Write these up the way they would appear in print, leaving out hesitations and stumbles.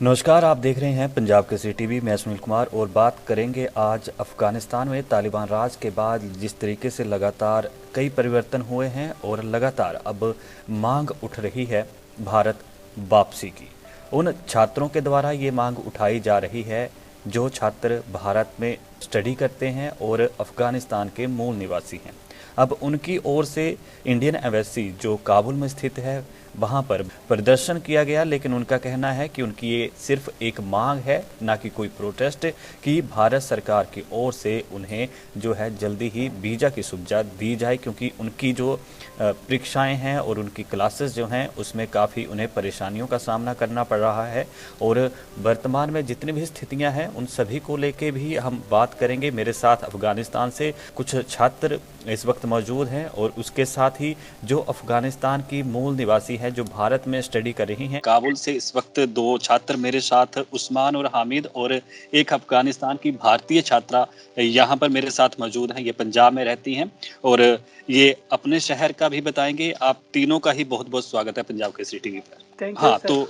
नमस्कार, आप देख रहे हैं पंजाब केसरी टीवी। मैं सुनील कुमार और बात करेंगे आज अफ़गानिस्तान में तालिबान राज के बाद जिस तरीके से लगातार कई परिवर्तन हुए हैं और लगातार अब मांग उठ रही है भारत वापसी की। उन छात्रों के द्वारा ये मांग उठाई जा रही है जो छात्र भारत में स्टडी करते हैं और अफ़गानिस्तान के मूल निवासी हैं। अब उनकी ओर से इंडियन एम्बेसी जो काबुल में स्थित है वहां पर प्रदर्शन किया गया, लेकिन उनका कहना है कि उनकी ये सिर्फ एक मांग है, ना कि कोई प्रोटेस्ट, कि भारत सरकार की ओर से उन्हें जो है जल्दी ही वीज़ा की सुविधा दी जाए, क्योंकि उनकी जो परीक्षाएं हैं और उनकी क्लासेस जो हैं उसमें काफ़ी उन्हें परेशानियों का सामना करना पड़ रहा है। और वर्तमान में जितनी भी स्थितियां हैं उन सभी को लेके भी हम बात करेंगे। मेरे साथ अफ़गानिस्तान से कुछ छात्र इस वक्त मौजूद हैं और उसके साथ ही जो अफ़गानिस्तान की मूल निवासी है जो भारत में स्टडी कर रही हैं। काबुल से इस वक्त दो छात्र मेरे साथ, उस्मान और हामिद, और एक अफ़गानिस्तान की भारतीय छात्रा यहाँ पर मेरे साथ मौजूद हैं। ये पंजाब में रहती हैं और ये अपने शहर का भी बताएंगे। आप तीनों का ही बहुत बहुत स्वागत है पंजाब केसरी टीवी पर। थैंक यू हाँ, सर। तो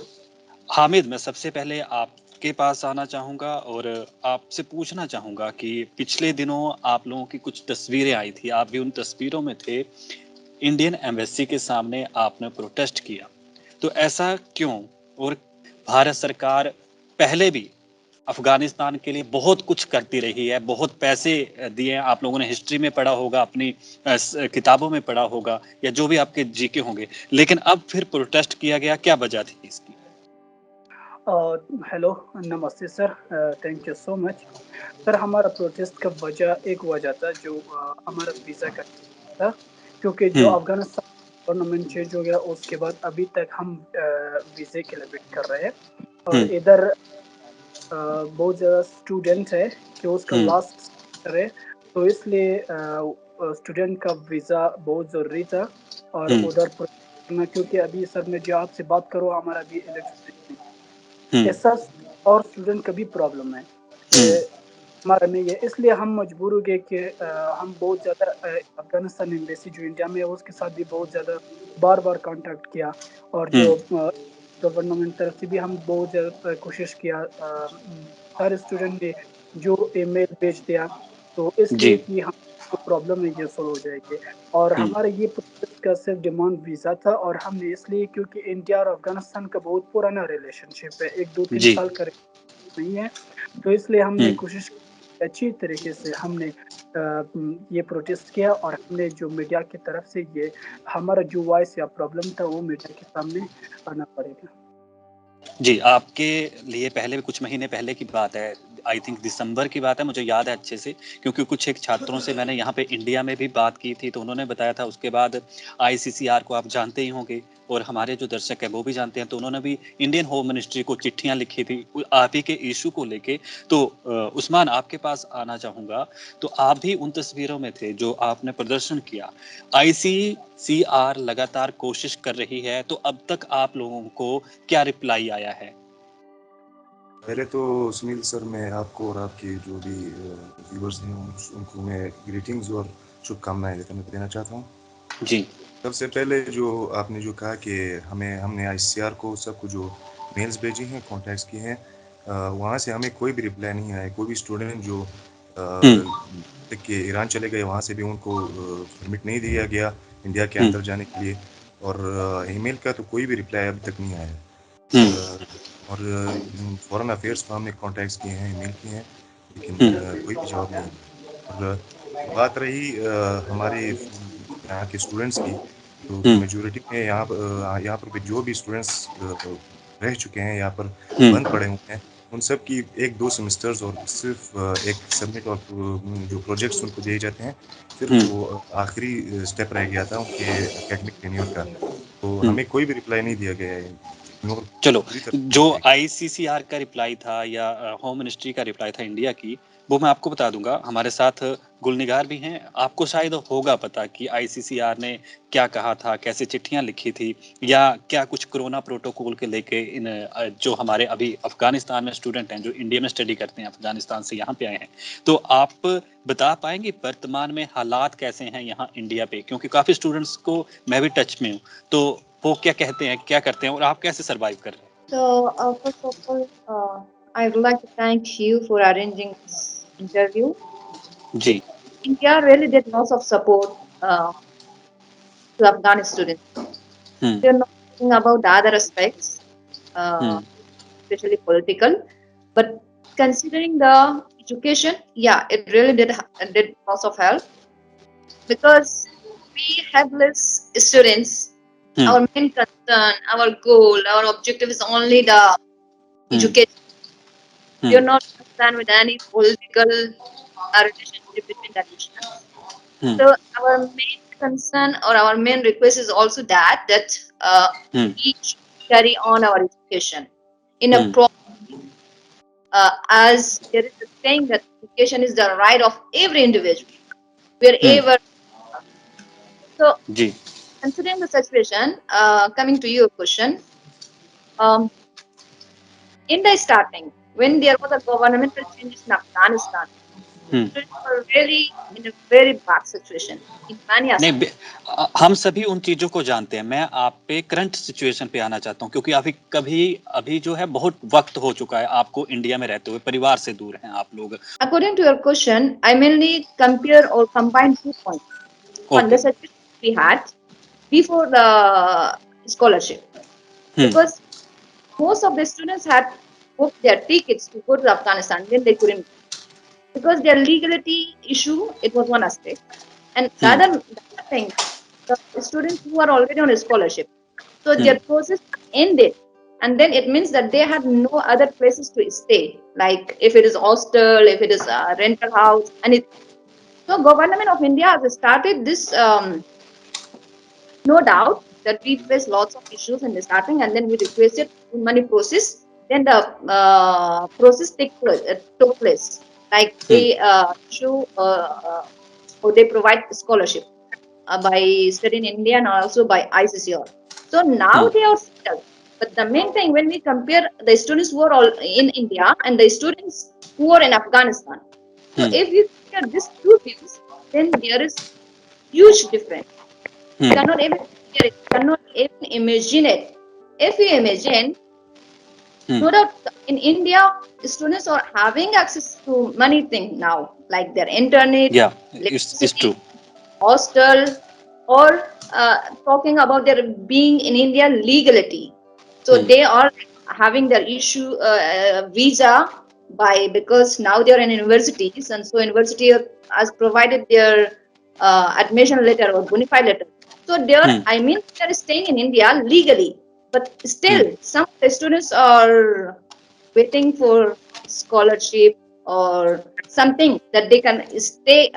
हामिद, मैं सबसे पहले आपके पास आना चाहूँगा और आपसे पूछना चाहूँगा कि पिछले दिनों आप लोगों की कुछ तस्वीरें आई थी, आप भी उन तस्वीरों में थे। इंडियन एम्बेसी के सामने आपने प्रोटेस्ट किया, तो ऐसा क्यों? और भारत सरकार पहले भी अफ़गानिस्तान के लिए बहुत कुछ करती रही है, बहुत पैसे दिए हैं। आप लोगों ने हिस्ट्री में पढ़ा होगा, अपनी किताबों में पढ़ा होगा या जो भी आपके जीके होंगे, लेकिन अब फिर प्रोटेस्ट किया गया, क्या वजह थी इसकी? हेलो, नमस्ते sir. Thank you so much. Sir, हमारा प्रोटेस्ट का एक वजह था जो हमारा वीज़ा का था, क्योंकि जो हुँ, अफ़गानिस्तान गवर्नमेंट चेंज हो गया उसके बाद अभी तक हम वीज़े के लिए वेट कर रहे हैं। और हुँ, इधर बहुत ज़्यादा स्टूडेंट है कि उसका हुँ, लास्ट सेमेस्टर है, तो इसलिए स्टूडेंट का वीज़ा बहुत ज़रूरी था। और हुँ, उधर करना, क्योंकि अभी सर मैं जो आपसे बात करूँ, हमारा अभी इलेक्शन हुँ, ऐसा और स्टूडेंट का भी प्रॉब्लम है हुँ, कि हमारा नहीं है, इसलिए हम मजबूर हो गए कि हम बहुत ज़्यादा अफ़गानिस्तान एम्बेसी जो इंडिया में है उसके साथ भी बहुत ज़्यादा बार-बार कॉन्टैक्ट किया। और हुँ, जो गवर्नमेंट तरफ से भी हम बहुत ज़्यादा कोशिश किया। हर स्टूडेंट ने जो ईमेल भेज दिया, तो इसलिए जी, कि हम जो प्रॉब्लम है ये सॉल्व हो जाएगी। और हुँ, हमारा ये प्रोजेक्ट का सिर्फ डिमांड वीज़ा था, और हमने इसलिए क्योंकि इंडिया और अफ़गानिस्तान का बहुत पुराना रिलेशनशिप है, 1, 2, 3 जी, साल का नहीं है, तो इसलिए हमने हुँ। कोशिश की अच्छी तरीके से हमने ये प्रोटेस्ट किया, और हमने जो मीडिया की तरफ से ये हमारा जो वॉइस या प्रॉब्लम था वो मीडिया के सामने आना पड़ेगा। जी, आपके लिए पहले भी कुछ महीने पहले की बात है, आई थिंक दिसंबर की बात है, मुझे याद है अच्छे से, क्योंकि कुछ एक छात्रों से मैंने यहाँ पे इंडिया में भी बात की थी, तो उन्होंने बताया था। उसके बाद आईसीसीआर को आप जानते ही होंगे और हमारे जो दर्शक हैं वो भी जानते हैं, तो उन्होंने भी इंडियन होम मिनिस्ट्री को चिट्ठियाँ लिखी थी आप ही के इश्यू को लेके। तो उस्मान, आपके पास आना चाहूँगा, तो आप भी उन तस्वीरों में थे जो आपने प्रदर्शन किया। आईसीसीआर लगातार कोशिश कर रही है, तो अब तक आप लोगों को क्या रिप्लाई आया है? पहले तो सुनील सर, मैं आपको और आपके जो भी व्यूअर्स हैं उनको मैं ग्रीटिंग्स और शुभकामनाएं देना चाहता हूँ। जी। सबसे पहले जो आपने जो कहा कि हमने आईसीआर को सबको जो मेल्स भेजी हैं, कॉन्टैक्ट्स किए हैं, वहाँ से हमें कोई भी रिप्लाई नहीं आया। कोई भी स्टूडेंट जो हुँ, कि ईरान चले गए, वहाँ से भी उनको परमिट नहीं दिया गया इंडिया के हुँ, अंदर जाने के लिए। और ईमेल का तो कोई भी रिप्लाई अभी तक नहीं आया है। हुँ, और फॉरेन अफेयर्स को हमने कॉन्टैक्ट्स किए हैं, ईमेल किए हैं, लेकिन हुँ, कोई भी जवाब नहीं है। और बात रही हमारे यहाँ के स्टूडेंट्स की, तो हुँ, मेजॉरिटी में यहाँ पर भी जो भी स्टूडेंट्स रह चुके हैं यहाँ पर, हुँ, बंद पड़े हुए हैं, उन सब की 1-2 सेमेस्टर्स और सिर्फ एक सबमिट और जो प्रोजेक्ट्स उनको दिए जाते हैं, सिर्फ हुँ, वो आखिरी स्टेप रह गया था उनके एकेडमिक टेन्योर का। तो हुँ। हमें कोई भी रिप्लाई नहीं दिया गया है, इग्नोर चलो, पूरी तरह जो इग्नोर किया गया। आईसीसीआर का रिप्लाई था या होम मिनिस्ट्री का रिप्लाई था इंडिया की, वो मैं आपको बता दूँगा। हमारे साथ गुलनिगार भी हैं, आपको शायद होगा पता कि आईसीसीआर ने क्या कहा था, कैसे चिट्ठियाँ लिखी थी, या क्या कुछ कोरोना प्रोटोकॉल के लेके इन जो हमारे अभी अफ़गानिस्तान में स्टूडेंट हैं, जो इंडिया में स्टडी करते हैं, अफ़गानिस्तान से यहाँ पे आए हैं। तो आप बता पाएँगे वर्तमान में हालात कैसे हैं यहाँ इंडिया पे? क्योंकि काफ़ी स्टूडेंट्स को मैं भी टच में हूँ, तो वो क्या कहते हैं, क्या करते हैं और आप कैसे सर्वाइव कर रहे हैं? So, first of all, I would like to thank you for arranging this interview. Ji. India really did lots of support to Afghan students. Hmm, We are not talking about the other aspects, uh, hmm, especially political, but considering the education, yeah, it really did lots of help because we have less students. Hmm, Our main concern, our goal, our objective is only the hmm, education. We hmm, are not concerned with any political relationship between the nations. Hmm, So our main concern or our main request is also that hmm, we should carry on our education in a hmm, pro as there is a saying that education is the right of every individual hmm, wherever. So ji. considering the situation, coming to your question, um, in the starting when there was a governmental changes in Afghanistan, hmm. students were really in a very bad situation in many नहीं aspects. हम सभी उन चीज़ों को जानते हैं। मैं आप पे करंट सिचुएशन पे आना चाहता हूँ क्योंकि अभी जो है बहुत वक़्त हो चुका है आपको इंडिया में रहते हुए, परिवार से दूर हैं आप लोग। According to your question, I mainly compare or combine 2 points. One, the okay. situation we had before the scholarship, hmm, because most of the students had booked their tickets to go to Afghanistan, then they couldn't because their legality issue. It was one aspect, and hmm, the other thing, the students who are already on a scholarship, so hmm, their process ended, and then it means that they had no other places to stay, like if it is hostel, if it is a rental house, and it. So government of India has started this. No doubt that we face lots of issues in the starting, and then we requested money process. Then the took place. Like hmm, they show or they provide scholarship by studying in India and also by ICCR. So now hmm, they are settled. But the main thing when we compare the students who are all in India and the students who are in Afghanistan, so hmm, if you compare these two views, then there is huge difference. You hmm, cannot even hear it, cannot even imagine it. If you imagine, hmm, no doubt in India, students are having access to many things now, like their internet, या it's electricity, true. hostel, or talking about their being in India legality. So hmm, they are having their issue visa by because now they are in universities, and so university has provided their admission letter or bona fide letter. So there, hmm, I mean, they are staying in India legally, but hmm, still some of the students are waiting for scholarship or something that they can stay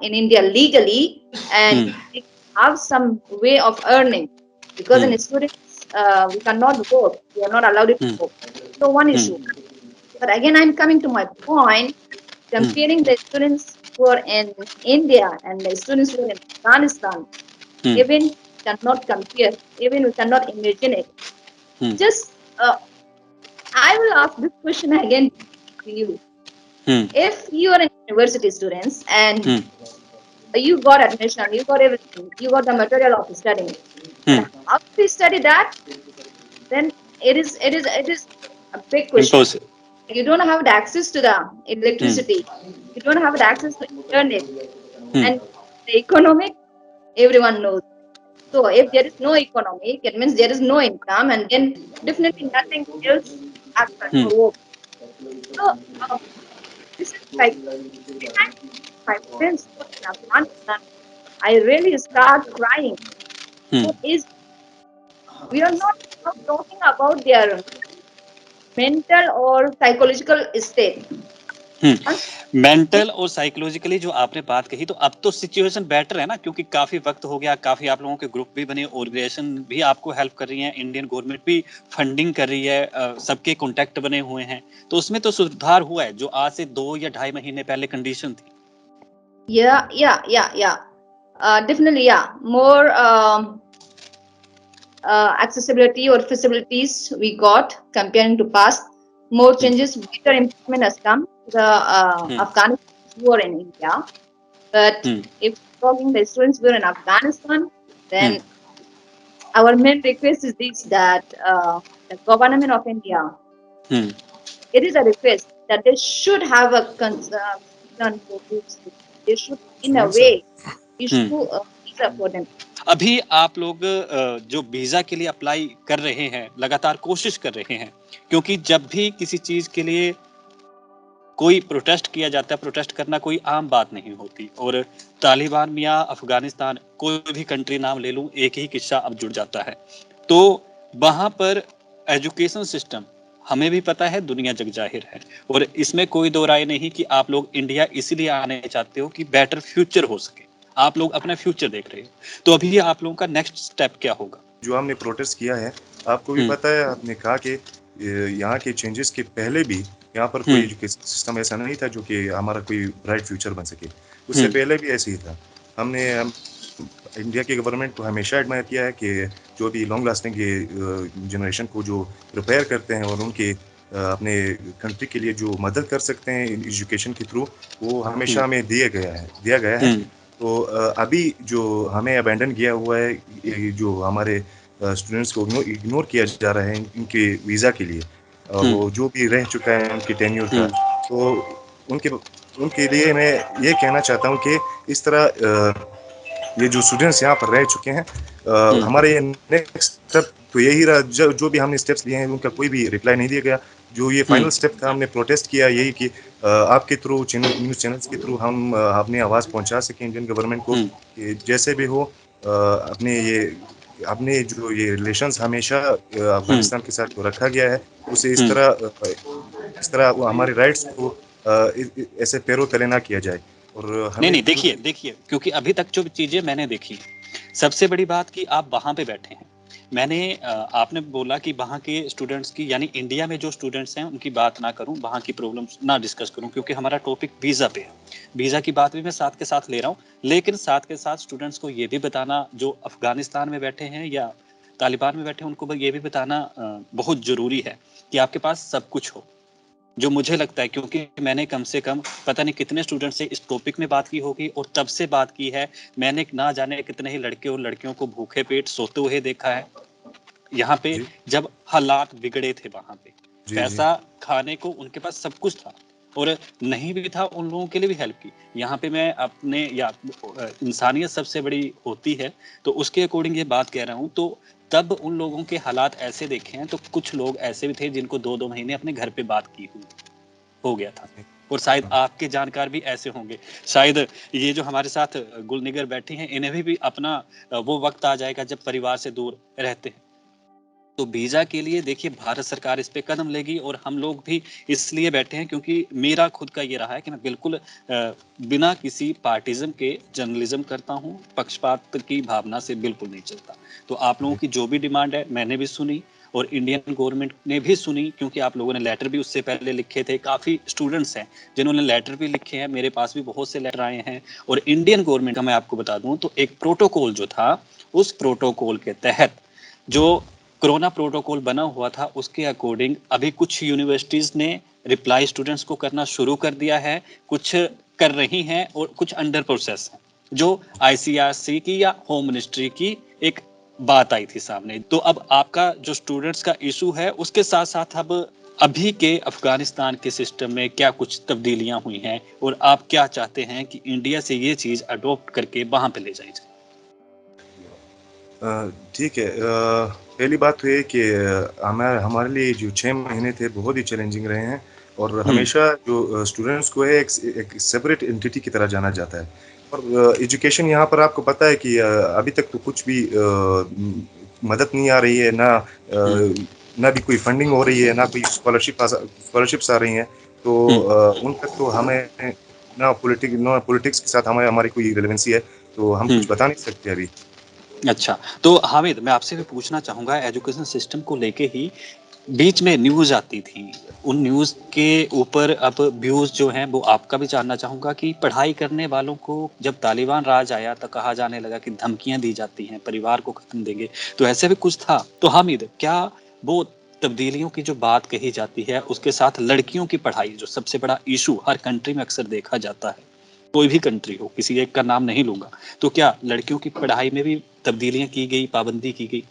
in India legally and hmm, they have some way of earning because hmm, in students we cannot work, we are not allowed to hmm, work. So one hmm, issue. But again, I'm coming to my point, hmm, comparing the students who are in India and the students who are in Afghanistan, hmm, even cannot compare, even we cannot imagine it. Hmm, Just I will ask this question again to you. Hmm, If you are a university students and hmm, you got admission, you got everything, you got the material of studying, but hmm, how to study that? Then it is a big question. Impossible. You don't have the access to the hmm, electricity, you don't have the access to internet, hmm, and the economic everyone knows. So if there is no economic, it means there is no income, and then definitely nothing else happen hmm, or work. So um, this is like my friends who are in Afghanistan, I really start crying. Hmm, So is we are not now talking about their mental or psychological state. Hmm. Once we, mental और psychologically जो आपने बात कही तो अब तो situation better है ना क्योंकि काफ़ी वक़्त हो गया, काफ़ी आप लोगों के ग्रुप भी बने, ऑर्गनाइज़ेशन भी आपको हेल्प कर रही है, इंडियन गवर्नमेंट भी फंडिंग कर रही है सबके कॉन्टैक्ट बने हुए हैं। तो उसमें तो सुधार हुआ है, जो आज से 2 या ढाई महीने पहले कंडीशन थी। yeah. Definitely, yeah. More accessibility or facilities we got comparing to past. More hmm, changes, better improvement has come to the hmm, Afghanistan who are in India. But hmm, if talking the students who are in Afghanistan, hmm, then our main request is this, that the government of India, it is a request that they should have a concern for this. They should, in a Suman way, sir issue a visa for them. अभी आप लोग जो visa के लिए apply कर रहे हैं, लगातार कोशिश कर रहे हैं, क्योंकि जब भी किसी चीज के लिए कोई प्रोटेस्ट किया जाता है, प्रोटेस्ट करना कोई आम बात नहीं होती, और तालिबान या अफगानिस्तान, कोई भी कंट्री नाम ले लूं, एक ही किस्सा अब जुड़ जाता है। तो वहां पर एजुकेशन सिस्टम हमें भी पता है, दुनिया जग जाहिर है, और इसमें कोई दो राय नहीं कि आप लोग इंडिया इसलिए आने चाहते हो कि बेटर फ्यूचर हो सके, आप लोग अपना फ्यूचर देख रहे हो। तो अभी आप लोगों का नेक्स्ट स्टेप क्या होगा? जो हमने प्रोटेस्ट किया है, आपको भी पता है, आपने कहा कि यहाँ के चेंजेस के पहले भी यहाँ पर कोई एजुकेशन सिस्टम ऐसा नहीं था जो कि हमारा कोई ब्राइट फ्यूचर बन सके। उससे पहले भी ऐसे ही था। हमने इंडिया की गवर्नमेंट को हमेशा एडमायर किया है कि जो भी लॉन्ग लास्टिंग जनरेशन को जो प्रिपेयर करते हैं और उनके अपने कंट्री के लिए जो मदद कर सकते हैं एजुकेशन के थ्रू, वो हमेशा हमें दिया गया है। तो अभी जो हमें अबैंडन किया हुआ है, जो हमारे स्टूडेंट्स को इग्नोर किया जा रहा है इनके वीज़ा के लिए, वो जो भी रह चुका है उनकी टेन्योर का, तो उनके लिए मैं ये कहना चाहता हूँ कि इस तरह ये जो स्टूडेंट्स यहाँ पर रह चुके हैं, हमारे नेक्स्ट स्टेप तो यही रहा। जो भी हमने स्टेप्स लिए हैं उनका कोई भी रिप्लाई नहीं दिया गया। जो ये फाइनल स्टेप था, हमने प्रोटेस्ट किया यही कि आपके थ्रू न्यूज़ चैनल्स के थ्रू हम अपनी आवाज़ पहुंचा सकें इंडियन गवर्नमेंट को कि जैसे भी हो अपने जो ये रिलेशंस हमेशा अफगानिस्तान के साथ जो रखा गया है, उसे इस तरह हमारे राइट्स को ऐसे पैरों तले ना किया जाए। और नहीं, देखिए, क्योंकि अभी तक जो चीजें मैंने देखी, सबसे बड़ी बात कि आप वहां पे बैठे हैं। मैंने आपने बोला कि वहाँ के स्टूडेंट्स की, यानी इंडिया में जो स्टूडेंट्स हैं उनकी बात ना करूं, वहाँ की प्रॉब्लम्स ना डिस्कस करूं, क्योंकि हमारा टॉपिक वीज़ा पे है। वीज़ा की बात भी मैं साथ के साथ ले रहा हूं, लेकिन साथ के साथ स्टूडेंट्स को ये भी बताना, जो अफगानिस्तान में बैठे हैं या तालिबान में बैठे हैं, उनको ये भी बताना बहुत ज़रूरी है कि आपके पास सब कुछ हो, जो मुझे लगता है, क्योंकि मैंने कम से कम पता नहीं कितने स्टूडेंट से इस टॉपिक में बात की होगी, और तब से बात की है। मैंने ना जाने कितने ही लड़के और लड़कियों को भूखे पेट सोते हुए देखा है यहाँ पे, जब हालात बिगड़े थे वहां पे। पैसा खाने को उनके पास सब कुछ था, और नहीं भी था उन लोगों के लिए भी हेल्प की। यहाँ पे मैं अपने, या इंसानियत सबसे बड़ी होती है, तो उसके अकॉर्डिंग ये बात कह रहा हूँ। तो तब उन लोगों के हालात ऐसे देखे हैं, तो कुछ लोग ऐसे भी थे जिनको 2-2 महीने अपने घर पे बात की हुई हो गया था, और शायद आपके जानकार भी ऐसे होंगे। शायद ये जो हमारे साथ गुलनिगर बैठी हैं, इन्हें भी अपना वो वक्त आ जाएगा जब परिवार से दूर रहते हैं। तो वीज़ा के लिए देखिए भारत सरकार इस पे कदम लेगी, और हम लोग भी इसलिए बैठे हैं क्योंकि मेरा खुद का ये रहा है कि मैं बिल्कुल बिना किसी पार्टिज्म के जर्नलिज्म करता हूँ, पक्षपात की भावना से बिल्कुल नहीं चलता। तो आप लोगों की जो भी डिमांड है मैंने भी सुनी, और इंडियन गवर्नमेंट ने भी सुनी, क्योंकि आप लोगों ने लेटर भी उससे पहले लिखे थे। काफ़ी स्टूडेंट्स हैं जिन्होंने लेटर भी लिखे हैं, मेरे पास भी बहुत से लेटर आए हैं। और इंडियन गवर्नमेंट का मैं आपको बता दूं तो एक प्रोटोकॉल जो था, उस प्रोटोकॉल के तहत जो कोरोना प्रोटोकॉल बना हुआ था, उसके अकॉर्डिंग अभी कुछ यूनिवर्सिटीज़ ने रिप्लाई स्टूडेंट्स को करना शुरू कर दिया है, कुछ कर रही हैं और कुछ अंडर प्रोसेस है, जो आईसीआरसी की या होम मिनिस्ट्री की एक बात आई थी सामने। तो अब आपका जो स्टूडेंट्स का इशू है, उसके साथ साथ अब अभी के अफगानिस्तान के सिस्टम में क्या कुछ तब्दीलियां हुई हैं, और आप क्या चाहते हैं कि इंडिया से ये चीज़ अडॉप्ट करके वहाँ पे ले जाई जाए? ठीक है। पहली बात तो ये कि हमारे लिए जो 6 महीने थे बहुत ही चैलेंजिंग रहे हैं, और हमेशा जो स्टूडेंट्स को है एक सेपरेट एंटिटी की तरह जाना जाता है। और एजुकेशन यहाँ पर आपको पता है कि अभी तक तो कुछ भी मदद नहीं आ रही है, ना भी कोई फंडिंग हो रही है, ना कोई स्कॉलरशिप्स आ रही हैं। तो उन तक तो हमें ना पॉलिटिक्स के साथ हमारी कोई रिलेवेंसी है, तो हम कुछ बता नहीं सकते अभी। अच्छा, तो हामिद, मैं आपसे भी पूछना चाहूँगा, एजुकेशन सिस्टम को लेके ही बीच में न्यूज़ आती थी, उन न्यूज़ के ऊपर अब व्यूज़ जो हैं वो आपका भी जानना चाहूँगा कि पढ़ाई करने वालों को जब तालिबान राज आया तो कहा जाने लगा कि धमकियाँ दी जाती हैं, परिवार को ख़त्म देंगे, तो ऐसे भी कुछ था। तो हामिद, क्या वो तब्दीलियों की जो बात कही जाती है, उसके साथ लड़कियों की पढ़ाई, जो सबसे बड़ा इशू हर कंट्री में अक्सर देखा जाता है, कोई भी कंट्री हो, किसी एक का नाम नहीं लूँगा, तो क्या लड़कियों की पढ़ाई में भी तब्दीलियाँ की गई, पाबंदी की गई?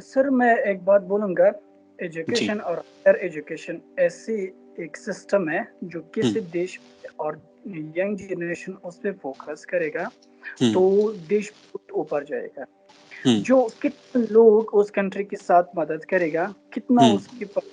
सर मैं एक बात बोलूँगा, जी। एजुकेशन और हायर एजुकेशन ऐसी एक सिस्टम है जो किसी देश और यंग जनरेशन उस पे फोकस करेगा तो देश बहुत ऊपर जाएगा। जो कितने लोग उस कंट्री के साथ मदद करेगा, कितना उसके पास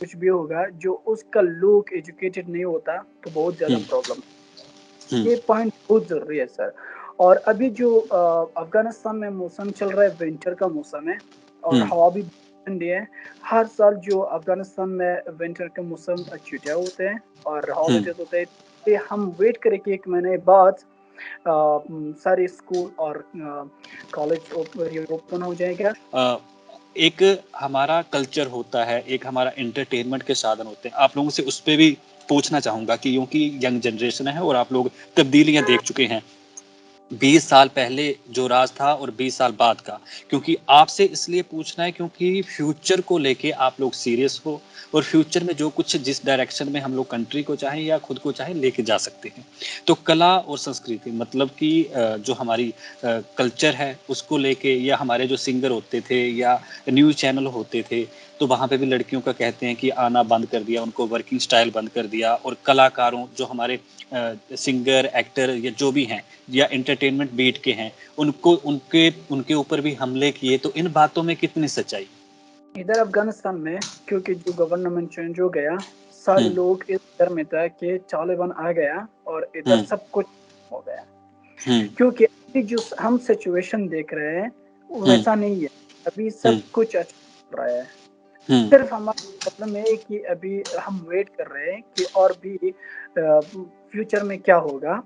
कुछ भी होगा, जो उसका लोग एजुकेटेड नहीं होता तो बहुत ज़्यादा प्रॉब्लम। ये पॉइंट बहुत ज़रूरी है सर। और अभी जो अफ़गानिस्तान में मौसम चल रहा है, विंटर का मौसम है और हवा भी ठंडी है। हर साल जो अफ़गानिस्तान में विंटर के मौसम छुट्टियाँ होते हैं और हवा भी तेज़ होते हैं। ये हम वेट करें कि 1 महीने बाद सारे स्कूल और कॉलेज ओपन हो जाएगा। एक हमारा कल्चर होता है, एक हमारा एंटरटेनमेंट के साधन होते हैं। आप लोगों से उस पे भी पूछना चाहूँगा कि क्योंकि यंग जनरेशन है और आप लोग तब्दीलियाँ देख चुके हैं। 20 साल पहले जो राज था और 20 साल बाद का, क्योंकि आपसे इसलिए पूछना है क्योंकि फ्यूचर को लेके आप लोग सीरियस हो और फ्यूचर में जो कुछ जिस डायरेक्शन में हम लोग कंट्री को चाहें या खुद को चाहें लेके जा सकते हैं। तो कला और संस्कृति मतलब कि जो हमारी कल्चर है उसको लेके, या हमारे जो सिंगर होते थे या न्यूज़ चैनल होते थे, तो वहाँ पे भी लड़कियों का कहते हैं कि आना बंद कर दिया, उनको वर्किंग स्टाइल बंद कर दिया, और कलाकारों जो हमारे सिंगर, एक्टर या जो भी हैं या एंटरटेनमेंट बीट के हैं, उनको उनके ऊपर भी हमले किए। तो इन बातों में कितनी सच्चाई? इधर अफ़गानिस्तान में क्योंकि जो गवर्नमेंट चेंज हो गया, सारे लोग इस डर में था कि तालिबान आ गया और इधर सब कुछ हो गया। क्योंकि अभी जो हम सिचुएशन देख रहे हैं, वैसा नहीं है। अभी सब कुछ अच्छा चल रहा है। सिर्फ हमारा प्रॉब्लम है कि अभी हम वेट कर रहे हैं कि और भी फ्यूचर में क्या होगा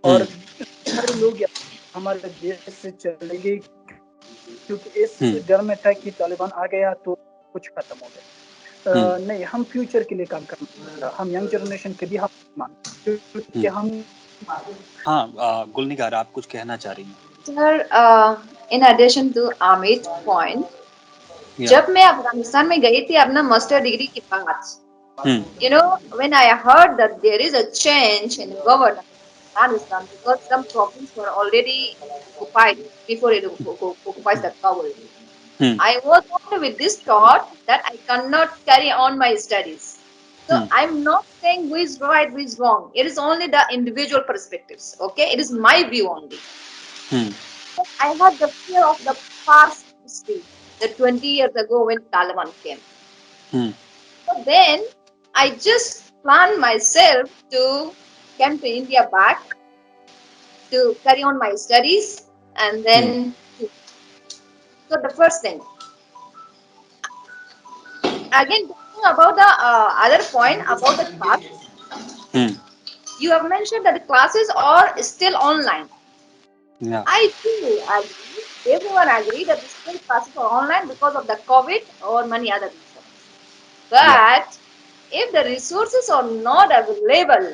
और सारे लोग हमारे देश से चलेंगे क्योंकि इस डर में था कि तालिबान आ गया तो कुछ खत्म हो गया। नहीं, हम फ्यूचर के लिए काम करना, हम यंग जनरेशन के भी हम क्योंकि हम हाँ, गुलनिगार आप कुछ कहना चाह रही हैं? Sir, in addition to Amit point, जब मैं अफगानिस्तान में गई थी अपना मास्टर डिग्री के बाद, you know, when I heard that there is a change in government in Afghanistan because some provinces were already occupied before it occupies the Kabul, I was only with this thought that I cannot carry on my studies. So I'm not saying who is right, who is wrong. It is only the individual perspectives. Okay, it is my view only. I had the fear of the past history, the 20 years ago when Taliban came. So then I just planned myself to come to India back to carry on my studies, and then so the first thing again talking about the other point about the class, you have mentioned that the classes are still online. Yeah. I do agree. Everyone agree that the still classes are online because of the COVID or many other reasons. But if the resources are not available,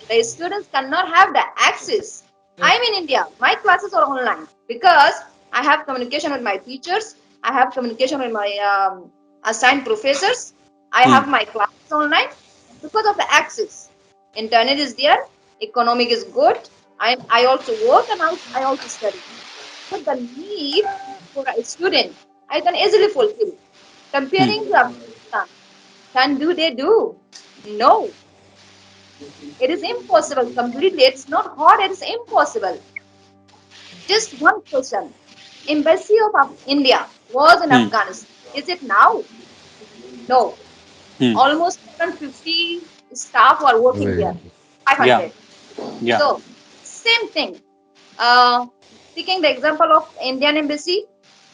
the students cannot have the access. I'm in India. My classes are online because I have communication with my teachers. I have communication with my assigned professors. I have my classes online because of the access. Internet is there. Economic is good. I also work and I also study. So the need for a student, I can easily fulfill. Comparing to Afghanistan, they do? No. It is impossible completely. It's not hard, it is impossible. Just one question. Embassy of India was in Afghanistan. Is it now? No. Almost 150 staff are working there. 500. Yeah. So, same thing. Taking the example of Indian embassy,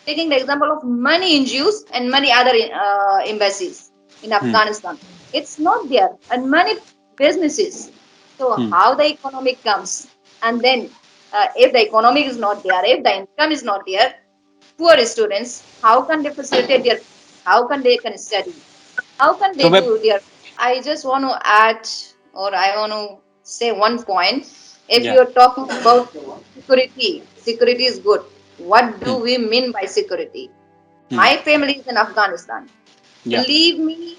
taking the example of many NGOs and many other embassies in Afghanistan. It's not there. And many businesses. So how the economic comes? And then if the economic is not there, if the income is not there, poor students, how can they facilitate their, how can they can study? How can they do their, I just want to add, or I want to say one point. If you're talking about security, security is good. What do we mean by security? My family is in Afghanistan. Believe me,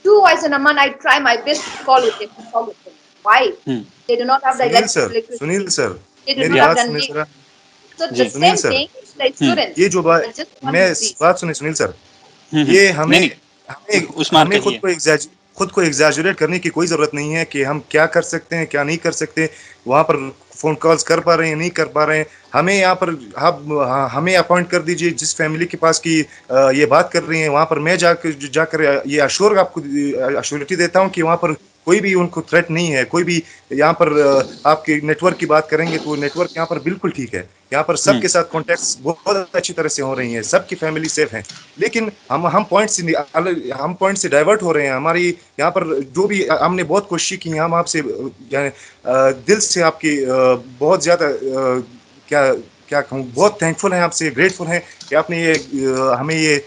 twice in a month I try my best to call with them. Why? They do not have the Sunil electricity. Sir They do मेरी not have बात the सुनिए net. जरा So the Sunil same sir thing. the students. ये जो बात I just want मैं to see. बात सुनिए सुनील सर, ये हमें नहीं हमें उस्मान हमें कहिए। खुद को एग्जैजरेट करने की कोई जरूरत नहीं है कि हम क्या कर सकते हैं क्या नहीं कर सकते, वहां पर फोन कॉल्स कर पा रहे हैं नहीं कर पा रहे हैं, हमें यहाँ पर हमें अपॉइंट कर दीजिए जिस फैमिली के पास की ये बात कर रही है, वहां पर मैं जाकर ये आपको अश्योरिटी देता हूँ कि वहां पर कोई भी उनको थ्रेट नहीं है, कोई भी यहाँ पर आपके नेटवर्क की बात करेंगे तो नेटवर्क यहाँ पर बिल्कुल ठीक है, यहाँ पर सबके साथ कॉन्टेक्ट्स बहुत अच्छी तरह से हो रही हैं, सबकी फैमिली सेफ है। लेकिन हम पॉइंट से डाइवर्ट हो रहे हैं, हमारी यहाँ पर जो भी हमने बहुत कोशिश की, हम आपसे दिल से आपकी बहुत ज्यादा क्या क्या कहूँ, बहुत थैंकफुल हैं आपसे, ग्रेटफुल हैं कि आपने ये हमें ये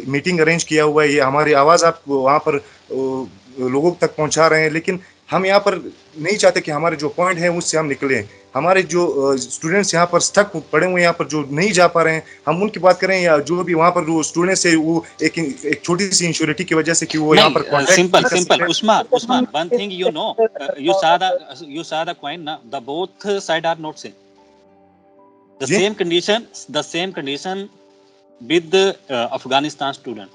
मीटिंग अरेंज किया हुआ है, ये हमारी आवाज़ आप वहाँ पर लोगों तक पहुँचा रहे हैं। लेकिन हम यहाँ पर नहीं चाहते कि हमारे जो पॉइंट है उससे हम निकलें, हमारे जो स्टूडेंट्स यहाँ पर स्टक पड़े हुए हैं, यहाँ पर जो नहीं जा पा रहे हैं, हम उनकी बात करें या जो भी वहाँ पर जो स्टूडेंट्स है वो एक छोटी सी इंश्योरिटी की वजह से कि वो यहाँ पर simple Usman one thing you know, you saw the coin na, the both side are not same, the same condition with the Afghanistan student,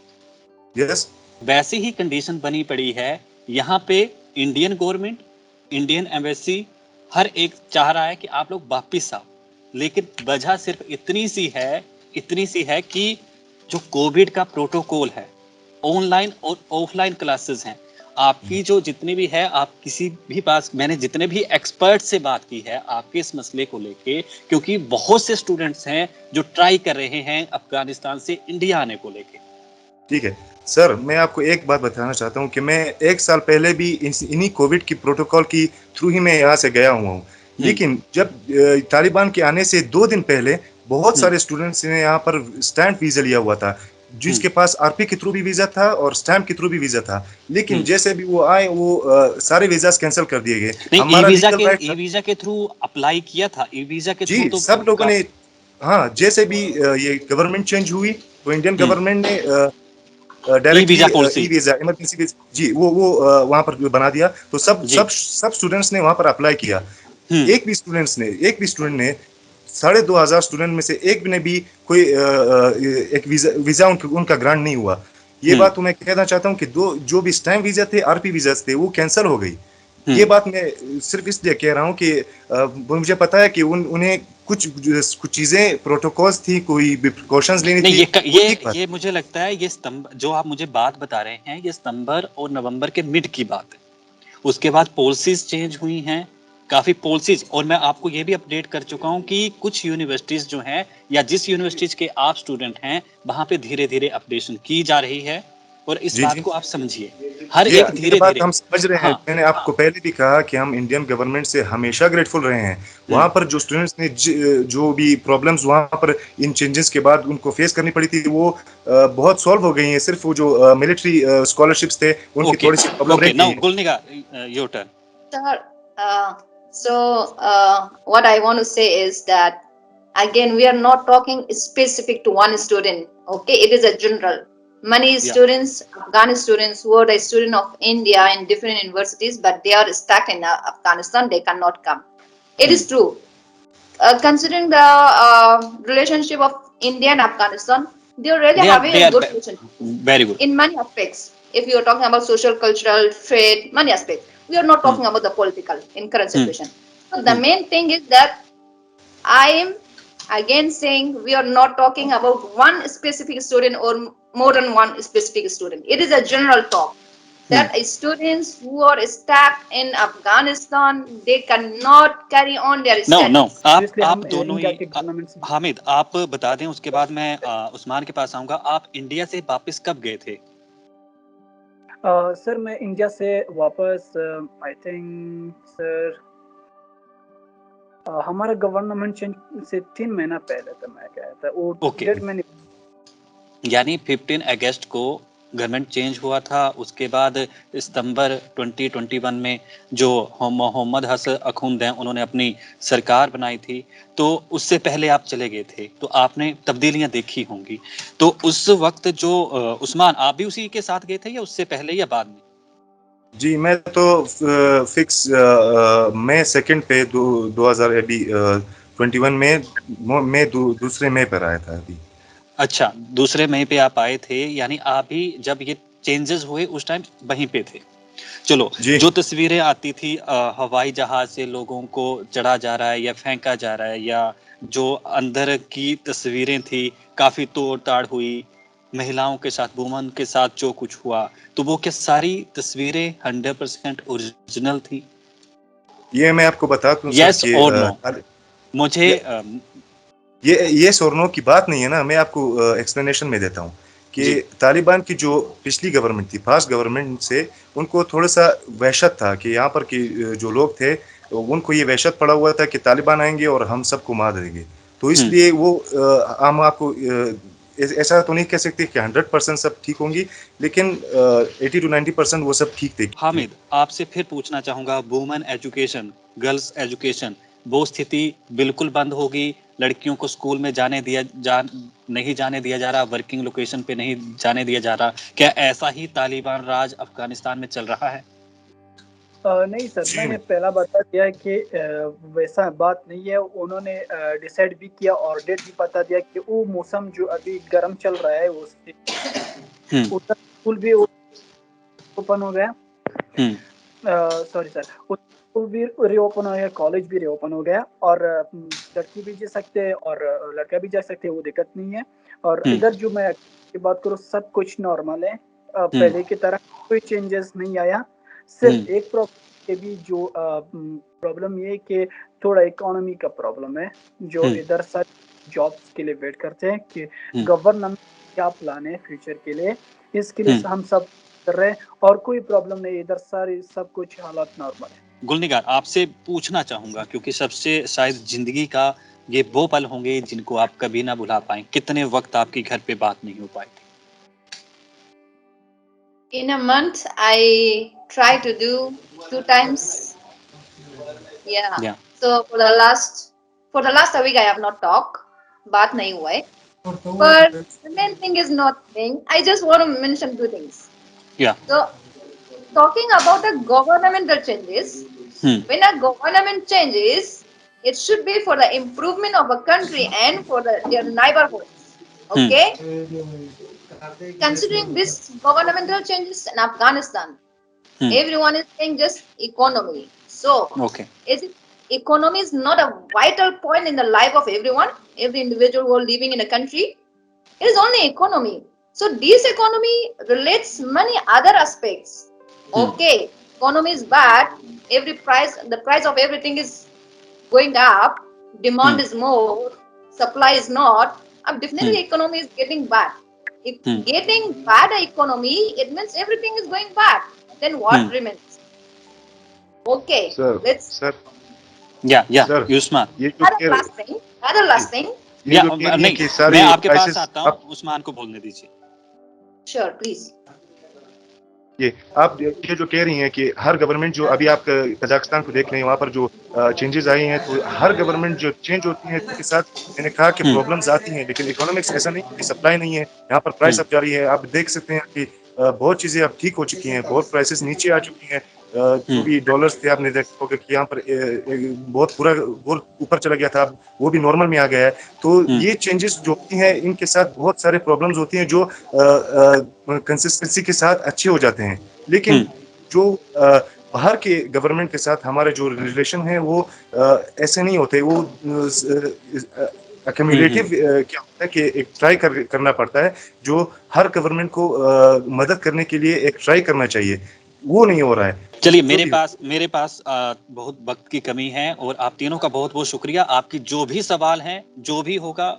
yes, वैसी ही कंडीशन बनी पड़ी है यहाँ पे। इंडियन गवर्नमेंट, इंडियन एम्बेसी हर एक चाह रहा है कि आप लोग वापिस आओ, लेकिन वजह सिर्फ इतनी सी है कि जो कोविड का प्रोटोकॉल है, ऑनलाइन और ऑफलाइन क्लासेस हैं, आपकी जो जितनी भी है, आप किसी भी पास, मैंने जितने भी एक्सपर्ट से बात की है आपके इस मसले को लेके, क्योंकि बहुत से स्टूडेंट्स हैं जो ट्राई कर रहे हैं अफगानिस्तान से इंडिया आने को लेके। ठीक है सर, मैं आपको एक बात बताना चाहता हूँ कि मैं 1 साल पहले भी इन्हीं कोविड की प्रोटोकॉल की थ्रू ही मैं यहाँ से गया हुआ हूँ। लेकिन जब तालिबान के आने से 2 दिन पहले बहुत सारे स्टूडेंट्स ने यहाँ पर स्टैम्प वीजा लिया हुआ था, जिसके पास आरपी के थ्रू भी वीजा था और स्टैम्प के थ्रू भी वीजा था, लेकिन जैसे भी वो आए वो सारे वीजास कैंसिल कर दिए गए। हमारा ई वीजा के थ्रू अप्लाई किया था, ई वीजा के थ्रू तो सब लोगों ने, हाँ, जैसे भी ये गवर्नमेंट चेंज हुई तो इंडियन गवर्नमेंट ने डायरेक्टली वीजा इमरजेंसी जी वो वहां पर बना दिया, तो सब स्टूडेंट्स ने वहां पर अप्लाई किया। एक भी स्टूडेंट ने 2500 स्टूडेंट में से एक ने भी कोई एक वीजा उनका ग्रांट नहीं हुआ। ये बात तो मैं कहना चाहता हूँ कि जो भी स्टैम्प वीजा थे, आरपी वीजा थे, वो कैंसिल हो गई। ये बात मैं सिर्फ इसलिए कह रहा हूँ कि मुझे पता है कि उन्हें कुछ चीजें प्रोटोकॉल्स थी, कोई प्रिकॉशंस लेनी थी। ये मुझे लगता है ये सितंबर जो आप मुझे बात बता रहे हैं, ये सितंबर और नवंबर के मिड की बात है। उसके बाद पॉलिसीज चेंज हुई हैं, काफी पॉलिसीज, और मैं आपको ये भी अपडेट कर चुका हूँ कि कुछ यूनिवर्सिटीज जो हैं या जिस यूनिवर्सिटीज के आप स्टूडेंट हैं वहां पे धीरे धीरे अपडेशन की जा रही है, और इस बात को आप समझिए, हर एक धीरे धीरे हम समझ रहे हैं। मैंने आपको पहले भी कहा कि हम इंडियन गवर्नमेंट से हमेशा ग्रेटफुल रहे हैं। वहां पर जो स्टूडेंट्स ने जो भी प्रॉब्लम्स वहां पर इन चेंजेस के बाद उनको फेस करनी पड़ी थी, वो बहुत सॉल्व हो गई हैं। सिर्फ वो जो मिलिट्री स्कॉलरशिप्स थे उनकी थोड़ी सी प्रॉब्लम रही थी। Gulniga, your turn. So what I want to say is that again we are not talking specific to one student, okay? It is a general. Many students, Afghan students who are the student of India in different universities, but they are stuck in Afghanistan, they cannot come. It is true. Considering the relationship of India and Afghanistan, they are really having a good relationship. Very good. In many aspects. If you are talking about social, cultural, trade, many aspects. We are not talking about the political in current situation. So the main thing is that I am again saying we are not talking about one specific student or more than one specific student. It is a general talk that students who are stuck in Afghanistan, they cannot carry on their studies. No. आप दोनों ही, हामिद आप बता दें, उसके बाद मैं उस्मान के पास आऊंगा। आप इंडिया से वापस कब गए थे? सर मैं इंडिया से वापस आई थिंक सर हमारा गवर्नमेंट चेंज से 3 महीना पहले तो मैं गया था। और डेट मैंने यानी 15 अगस्त को गवर्नमेंट चेंज हुआ था। उसके बाद सितंबर 2021 में जो मोहम्मद हसन अखुंद हैं उन्होंने अपनी सरकार बनाई थी, तो उससे पहले आप चले गए थे, तो आपने तब्दीलियां देखी होंगी। तो उस वक्त जो उस्मान, आप भी उसी के साथ गए थे या उससे पहले या बाद में? जी, मैं तो फिक्स मई 2 पे 21 में दूसरे मई पर आया था अभी। अच्छा, दूसरे मई पे आप आए थे, यानी आप भी जब ये चेंजेस हुए उस टाइम वहीं पे थे। चलो, जी जो तस्वीरें आती थी हवाई जहाज से लोगों को चढ़ा जा रहा है या फेंका जा रहा है, या जो अंदर की तस्वीरें थी काफी तोड़-ताड़ हुई, महिलाओं के साथ, वुमन के साथ जो कुछ हुआ, तो वो क्या सारी तस्वीरें 100% ओरिजिनल थी? ये मैं आपको बता दूं सर यस कि और नो? मुझे ये शोरनों की बात नहीं है ना, मैं आपको एक्सप्लेनेशन में देता हूँ कि तालिबान की जो पिछली गवर्नमेंट थी, पास्ट गवर्नमेंट से उनको थोड़ा सा वहशत था कि यहाँ पर की जो लोग थे उनको ये वहशत पड़ा हुआ था कि तालिबान आएंगे और हम सबको मार देंगे। तो इसलिए वो हम आपको ऐसा तो नहीं कह सकते कि 100% सब ठीक होंगी, लेकिन 80 to 90% वो सब ठीक थे। हामिद, आपसे फिर पूछना चाहूंगा, वुमेन एजुकेशन, गर्ल्स एजुकेशन, वो स्थिति बिल्कुल बंद होगी? लड़कियों को स्कूल में नहीं जाने दिया जा रहा, वर्किंग लोकेशन पे नहीं जाने दिया जा रहा, क्या ऐसा ही तालिबान राज अफगानिस्तान में चल रहा है? नहीं सर, मैंने पहला बता दिया कि वैसा बात नहीं है। उन्होंने डिसाइड भी किया और डेट भी बता दिया कि वो मौसम जो अभी गर्म चल रहा है उससे उधर स्कूल भी ओपन हो गया। सॉरी सर, स्कूल भी रीओपन हो गया, कॉलेज भी रीओपन हो गया, और लड़की भी जा सकते हैं और लड़का भी जा सकते हैं, वो दिक्कत नहीं है। और इधर जो मैं की बात करूँ, सब कुछ नॉर्मल है, पहले की तरह कोई चेंजेस नहीं आया। सिर्फ एक प्रॉब्लम के भी जो प्रॉब्लम ये कि थोड़ा इकोनॉमी का प्रॉब्लम है, जो इधर सब जॉब्स के लिए वेट करते हैं कि गवर्नमेंट क्या प्लान है फ्यूचर के लिए, इसके लिए हम सब कर रहे हैं, और कोई प्रॉब्लम नहीं, इधर सारी सब कुछ हालात नॉर्मल है। गुलनिगार, आपसे पूछना चाहूंगा, क्योंकि सबसे शायद जिंदगी का ये वो पल होंगे जिनको आप कभी ना भुला पाए, कितने वक्त आपकी घर पे बात नहीं हो पाई? In a month, I try to do 2 times. Yeah. So for the last week, I have not talked. बात नहीं हुआ है. But the main thing is not thing. I just want to mention 2 things. Yeah. So talking about the governmental changes, when a government changes, it should be for the improvement of a country and for their neighborhoods. Okay. Considering this governmental changes in Afghanistan, everyone is saying just economy. So, economy is not a vital point in the life of everyone, every individual who are living in a country. It is only economy. So, this economy relates many other aspects. Okay, economy is bad. The price of everything is going up. Demand is more. Supply is not. Definitely, economy is getting bad. If getting bad economy, it means everything is going bad. Then what remains? Okay, sir Usman, other last thing. नहीं, मैं आपके पास आता हूँ, उस्मान को बोलने दीजिए। Sure, please. ये आप ये जो कह रही हैं कि हर गवर्नमेंट जो अभी आप कजाकिस्तान को देख रहे हैं, वहाँ पर जो चेंजेस आई हैं, तो हर गवर्नमेंट जो चेंज होती है उसके साथ मैंने कहा कि प्रॉब्लम्स आती हैं, लेकिन इकोनॉमिक्स ऐसा नहीं कि सप्लाई नहीं है, यहाँ पर प्राइस अप जारी है। आप देख सकते हैं कि बहुत चीजें अब ठीक हो चुकी हैं, बहुत प्राइसेस नीचे आ चुकी हैं। जो भी डॉलर्स थे आपने देखा होगा कि यहाँ पर बहुत पूरा ऊपर चला गया था, वो भी नॉर्मल में आ गया है। तो ये चेंजेस जो होती हैं, इनके साथ बहुत सारे प्रॉब्लम्स होती हैं जो कंसिस्टेंसी के साथ अच्छे हो जाते हैं, लेकिन जो बाहर के गवर्नमेंट के साथ हमारे जो रिलेशन है वो ऐसे नहीं होते। वो एक्यूमुलेटिव क्या होता है कि एक ट्राई करना पड़ता है, जो हर गवर्नमेंट को मदद करने के लिए एक ट्राई करना चाहिए, वो नहीं हो रहा है। चलिए, मेरे पास बहुत वक्त की कमी है, और आप तीनों का बहुत बहुत शुक्रिया। आपकी जो भी सवाल हैं, जो भी होगा,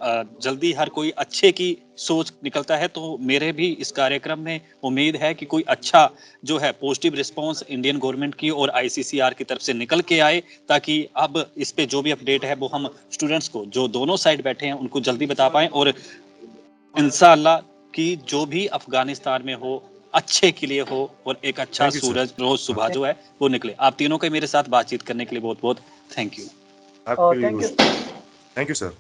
जल्दी हर कोई अच्छे की सोच निकलता है, तो मेरे भी इस कार्यक्रम में उम्मीद है कि कोई अच्छा जो है पॉजिटिव रिस्पांस इंडियन गवर्नमेंट की और ICCR की तरफ से निकल के आए, ताकि अब इस पे जो भी अपडेट है वो हम स्टूडेंट्स को, जो दोनों साइड बैठे हैं, उनको जल्दी बता पाएं, और इंशाअल्लाह कि जो भी अफगानिस्तान में हो अच्छे के लिए हो, और एक अच्छा सूरज रोज सुबह जो है वो निकले। आप तीनों के मेरे साथ बातचीत करने के लिए बहुत बहुत thank you. Thank you sir.